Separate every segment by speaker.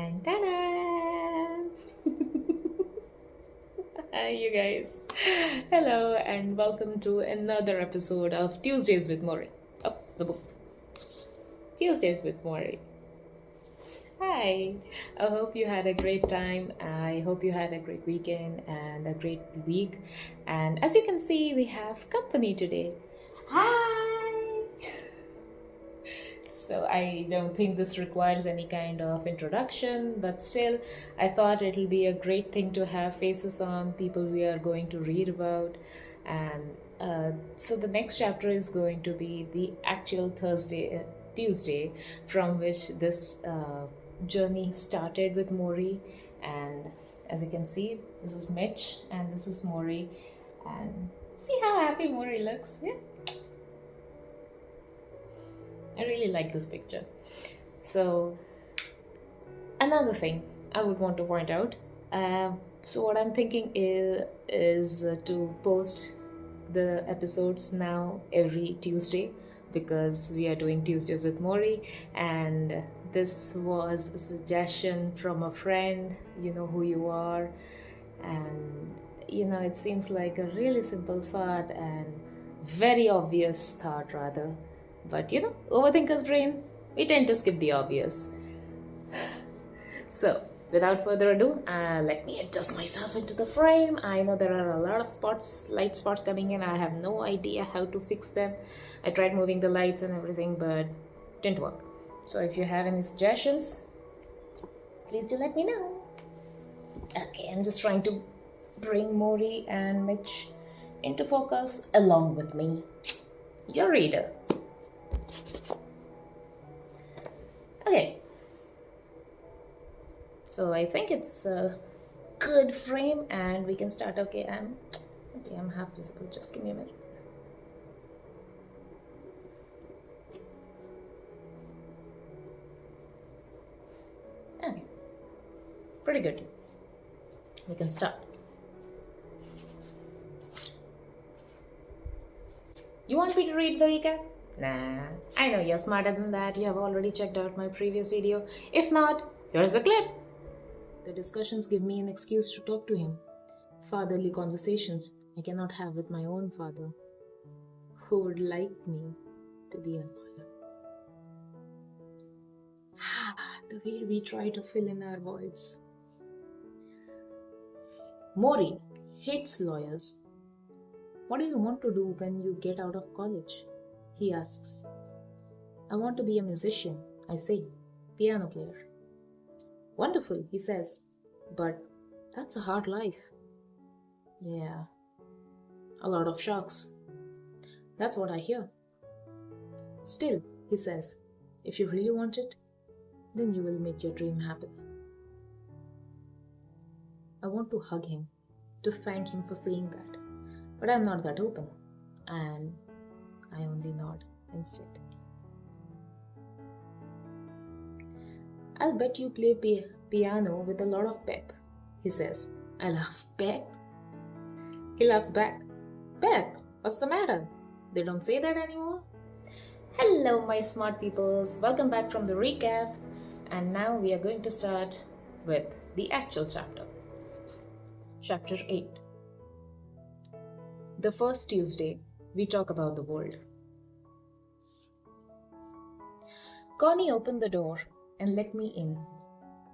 Speaker 1: And ta-da! Hi, you guys. Hello, and welcome to another episode of Tuesdays with Morrie. Oh, the book. Tuesdays with Morrie. Hi. I hope you had a great time. I hope you had a great weekend and a great week. And as you can see, we have company today. Hi. So I don't think this requires any kind of introduction, but still, I thought it'll be a great thing to have faces on people we are going to read about. And so the next chapter is going to be the actual Tuesday, from which this journey started with Morrie. And as you can see, this is Mitch and this is Morrie. And see how happy Morrie looks. Yeah. I really like this picture. So another thing I would want to point out. So what I'm thinking is to post the episodes now every Tuesday because we are doing Tuesdays with Morrie, and this was a suggestion from a friend. You know who you are, and it seems like a really simple thought and very obvious thought rather, but overthinker's brain, we tend to skip the obvious. So without further ado, let me adjust myself into the frame. I know there are a lot of light spots coming in. I have no idea how to fix them. I tried moving the lights and everything, but didn't work. So if you have any suggestions, please do let me know. Okay, I'm just trying to bring Morrie and Mitch into focus along with me, your reader. Okay, so I think it's a good frame and we can start. Okay, I'm half visible. Just give me a minute. Okay, pretty good. We can start. You want me to read the recap? Nah, I know you're smarter than that. You have already checked out my previous video. If not, here's the clip. The discussions give me an excuse to talk to him. Fatherly conversations I cannot have with my own father, who would like me to be a lawyer. The way we try to fill in our voids. Morrie hates lawyers. What do you want to do when you get out of college? He asks. I want to be a musician, I say, piano player. Wonderful, he says, but that's a hard life. Yeah, a lot of shocks. That's what I hear. Still, he says, if you really want it, then you will make your dream happen. I want to hug him, to thank him for saying that, but I'm not that open, and I only nod instead. I'll bet you play piano with a lot of pep, he says. I laugh. Pep? He laughs back. Pep, what's the matter? They don't say that anymore? Hello, my smart peoples. Welcome back from the recap. And now we are going to start with the actual chapter. Chapter 8. The first Tuesday, we talk about the world. Connie opened the door and let me in.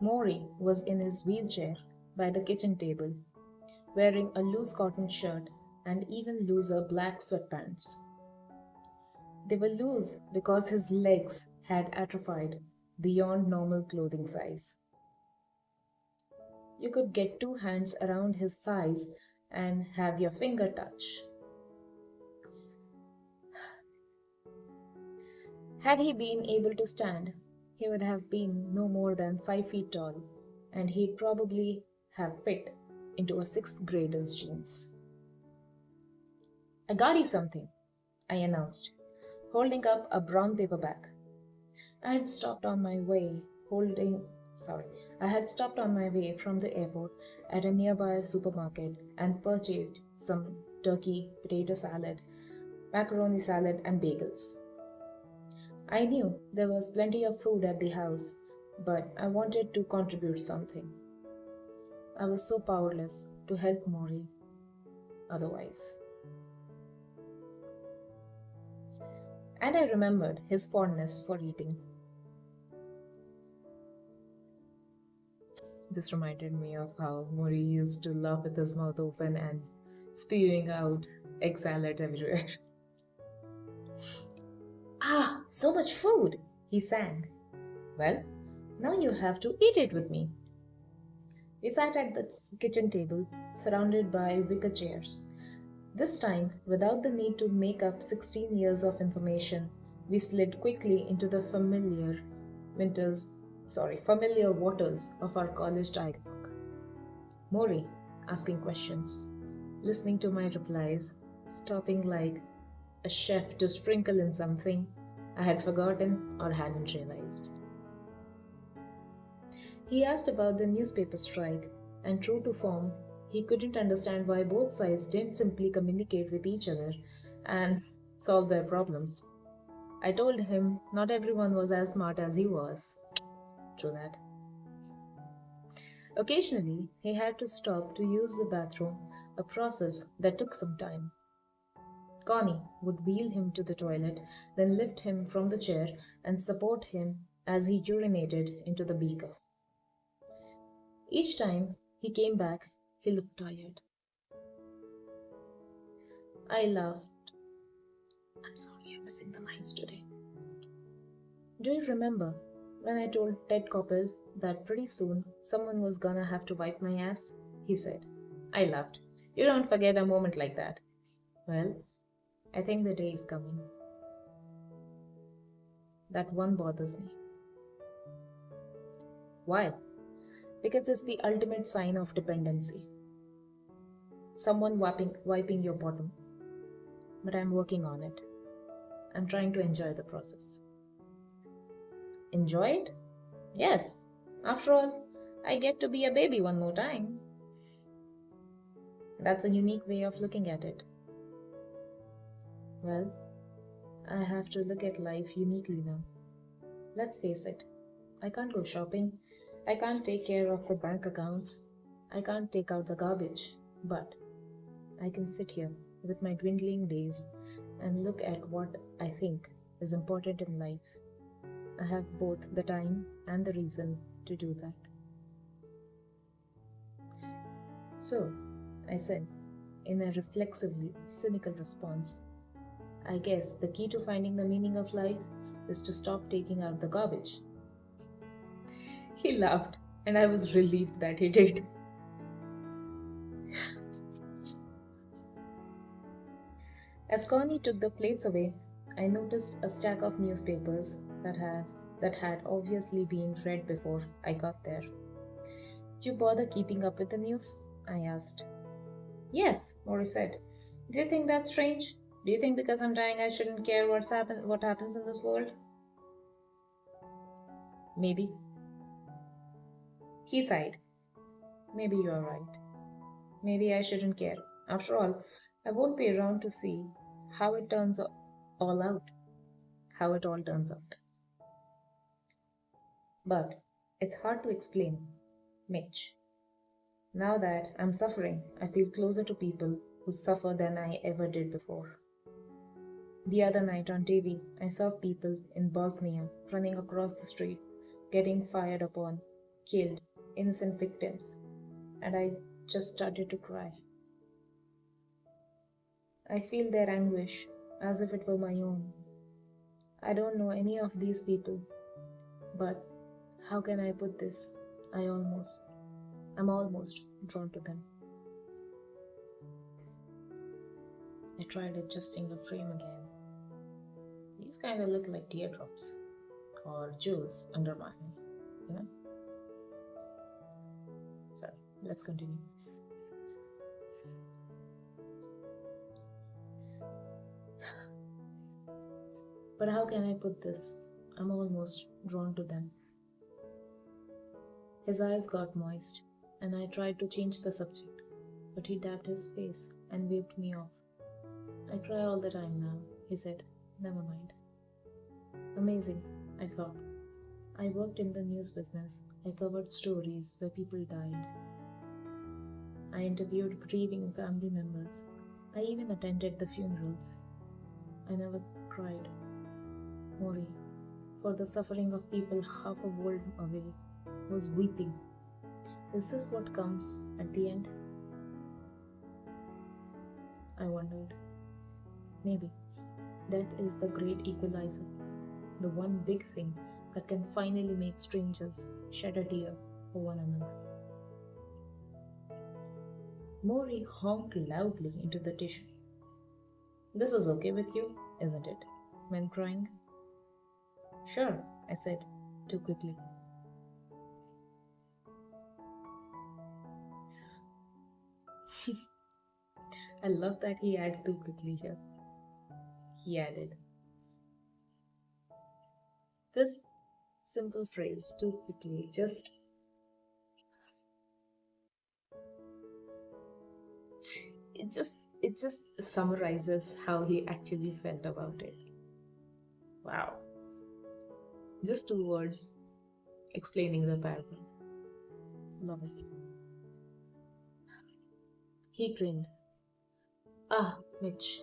Speaker 1: Morrie was in his wheelchair by the kitchen table, wearing a loose cotton shirt and even looser black sweatpants. They were loose because his legs had atrophied beyond normal clothing size. You could get 2 hands around his thighs and have your finger touch. Had he been able to stand, he would have been no more than 5 feet tall, and he'd probably have fit into a 6th grader's jeans. I got you something, I announced, holding up a brown paper bag. I had stopped on my way from the airport at a nearby supermarket and purchased some turkey, potato salad, macaroni salad, and bagels. I knew there was plenty of food at the house, but I wanted to contribute something. I was so powerless to help Morrie otherwise. And I remembered his fondness for eating. This reminded me of how Morrie used to laugh with his mouth open and spewing out egg salad everywhere. Ah, so much food, he sang. Well, now you have to eat it with me. We sat at the kitchen table, surrounded by wicker chairs. This time, without the need to make up 16 years of information, we slid quickly into the familiar waters of our college dialogue. Morrie asking questions, listening to my replies, stopping like a chef to sprinkle in something I had forgotten or hadn't realized. He asked about the newspaper strike, and true to form, he couldn't understand why both sides didn't simply communicate with each other and solve their problems. I told him not everyone was as smart as he was. True that. Occasionally, he had to stop to use the bathroom, a process that took some time. Connie would wheel him to the toilet, then lift him from the chair and support him as he urinated into the beaker. Each time he came back, he looked tired. I laughed. I'm sorry, I'm missing the lines today. Do you remember when I told Ted Koppel that pretty soon someone was gonna have to wipe my ass? He said. I laughed. You don't forget a moment like that. Well, I think the day is coming. That one bothers me. Why? Because it's the ultimate sign of dependency. Someone wiping your bottom. But I'm working on it. I'm trying to enjoy the process. Enjoy it? Yes. After all, I get to be a baby one more time. That's a unique way of looking at it. Well, I have to look at life uniquely now. Let's face it, I can't go shopping. I can't take care of the bank accounts. I can't take out the garbage. But I can sit here with my dwindling days and look at what I think is important in life. I have both the time and the reason to do that. So, I said, in a reflexively cynical response, I guess the key to finding the meaning of life is to stop taking out the garbage. He laughed, and I was relieved that he did. As Connie took the plates away, I noticed a stack of newspapers that had obviously been read before I got there. Do you bother keeping up with the news? I asked. Yes, Morrie said. Do you think that's strange? Do you think because I'm dying I shouldn't care what happens in this world? Maybe. He sighed. Maybe you're right. Maybe I shouldn't care. After all, I won't be around to see how it turns all out. How it all turns out. But it's hard to explain, Mitch. Now that I'm suffering, I feel closer to people who suffer than I ever did before. The other night on TV, I saw people in Bosnia running across the street, getting fired upon, killed, innocent victims, and I just started to cry. I feel their anguish as if it were my own. I don't know any of these people, but how can I put this? I'm almost drawn to them. I tried adjusting the frame again. These kind of look like teardrops or jewels under my eye, you know? Sorry, let's continue. But how can I put this? I'm almost drawn to them. His eyes got moist, and I tried to change the subject, but he dabbed his face and waved me off. I cry all the time now, he said. Never mind. Amazing, I thought. I worked in the news business. I covered stories where people died. I interviewed grieving family members. I even attended the funerals. I never cried. Morrie, for the suffering of people half a world away, was weeping. Is this what comes at the end? I wondered. Maybe death is the great equalizer, the one big thing that can finally make strangers shed a tear for one another. Morrie honked loudly into the tissue. This is okay with you, isn't it? Men crying? Sure, I said, too quickly. I love that he added too quickly here. He added, this simple phrase, too quickly, it just summarizes how he actually felt about it. Wow. Just two words explaining the paragraph. Love it. He grinned. Ah, Mitch,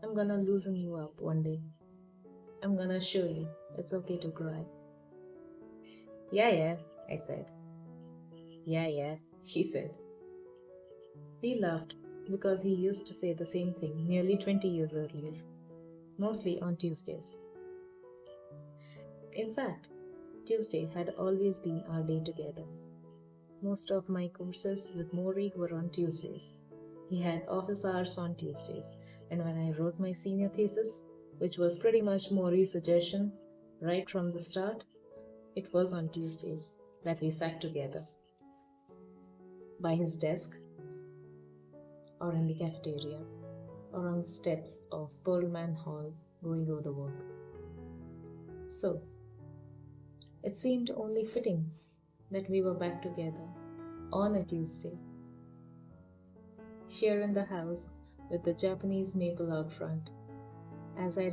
Speaker 1: I'm gonna loosen you up one day. I'm gonna show you it's okay to cry. Yeah, yeah, I said. Yeah, yeah, he said. He laughed because he used to say the same thing nearly 20 years earlier, mostly on Tuesdays. In fact, Tuesday had always been our day together. Most of my courses with Morrie were on Tuesdays. He had office hours on Tuesdays, and when I wrote my senior thesis, which was pretty much Morrie's suggestion right from the start, it was on Tuesdays that we sat together by his desk or in the cafeteria or on the steps of Pearlman Hall going over the work. So, it seemed only fitting that we were back together on a Tuesday, here in the house with the Japanese maple out front. As I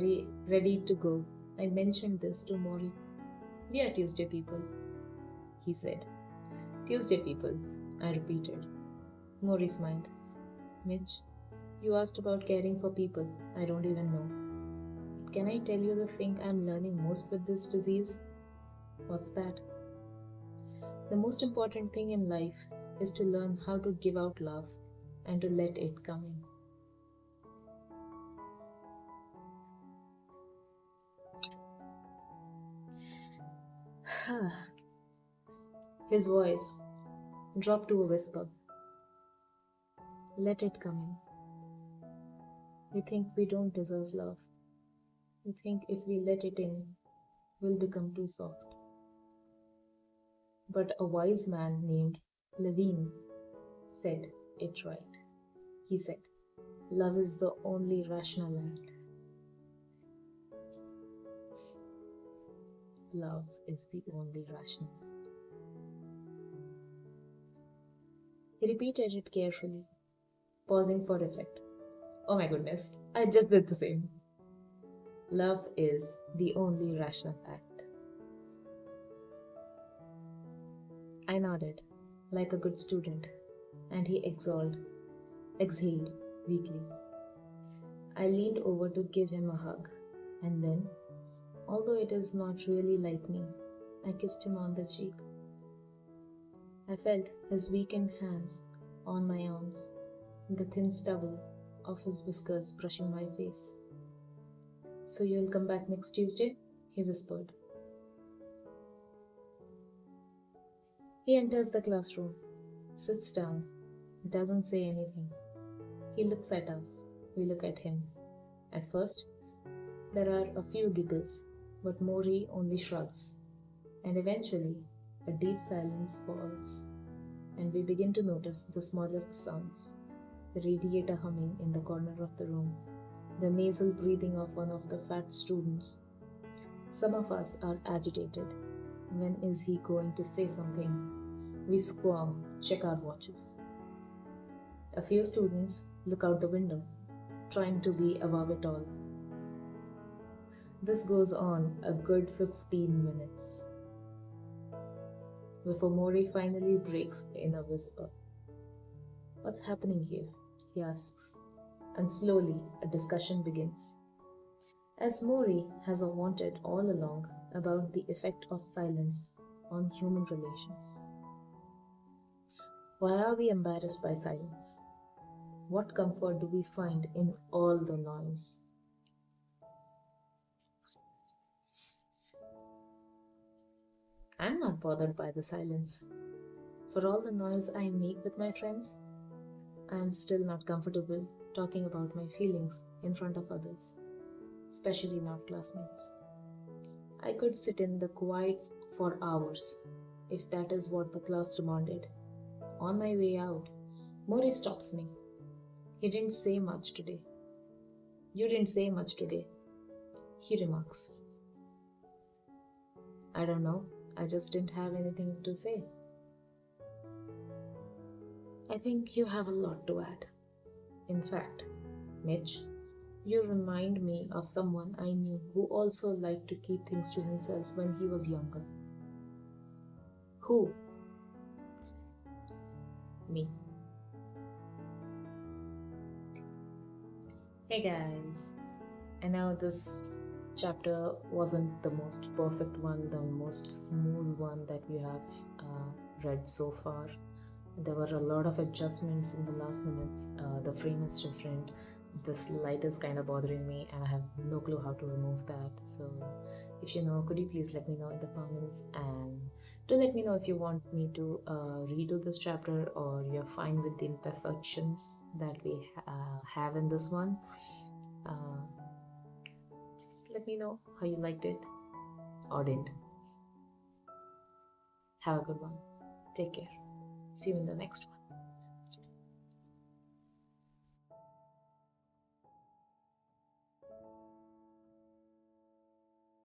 Speaker 1: ready to go, I mentioned this to Morrie. We are Tuesday people, he said. Tuesday people, I repeated. Morrie smiled. Mitch, you asked about caring for people I don't even know. Can I tell you the thing I'm learning most with this disease? What's that? The most important thing in life is to learn how to give out love and to let it come in. His voice dropped to a whisper. Let it come in. We think we don't deserve love. We think if we let it in, we'll become too soft. But a wise man named Levine said it right. He said, love is the only rational act. Love is the only rational act. He repeated it carefully, pausing for effect. Oh my goodness, I just did the same. Love is the only rational act. I nodded, like a good student, and he exhaled weakly. I leaned over to give him a hug, and then, although it is not really like me, I kissed him on the cheek. I felt his weakened hands on my arms, the thin stubble of his whiskers brushing my face. So you'll come back next Tuesday? He whispered. He enters the classroom, sits down, doesn't say anything. He looks at us, we look at him. At first, there are a few giggles, but Morrie only shrugs. And eventually, a deep silence falls, and we begin to notice the smallest sounds. The radiator humming in the corner of the room, the nasal breathing of one of the fat students. Some of us are agitated. When is he going to say something? We squirm, check our watches. A few students look out the window, trying to be above it all. This goes on a good 15 minutes. before Morrie finally breaks in a whisper. What's happening here? He asks, and slowly a discussion begins. As Morrie has wanted all along about the effect of silence on human relations. Why are we embarrassed by silence? What comfort do we find in all the noise? I'm not bothered by the silence. For all the noise I make with my friends, I am still not comfortable talking about my feelings in front of others, especially not classmates. I could sit in the quiet for hours if that is what the class demanded. On my way out, Mori stops me. He didn't say much today. You didn't say much today, he remarks. I don't know, I just didn't have anything to say. I think you have a lot to add. In fact, Mitch, you remind me of someone I knew who also liked to keep things to himself when he was younger. Who? Me. Hey guys, I know this chapter wasn't the most perfect one, the most smooth one that we have read so far. There were a lot of adjustments in the last minutes. The frame is different. This light is kind of bothering me, and I have no clue how to remove that. So, if you know, could you please let me know in the comments, and do let me know if you want me to redo this chapter or you're fine with the imperfections that we have in this one. Uh, just let me know how you liked it or didn't. Have a good one. Take care. See you in the next one.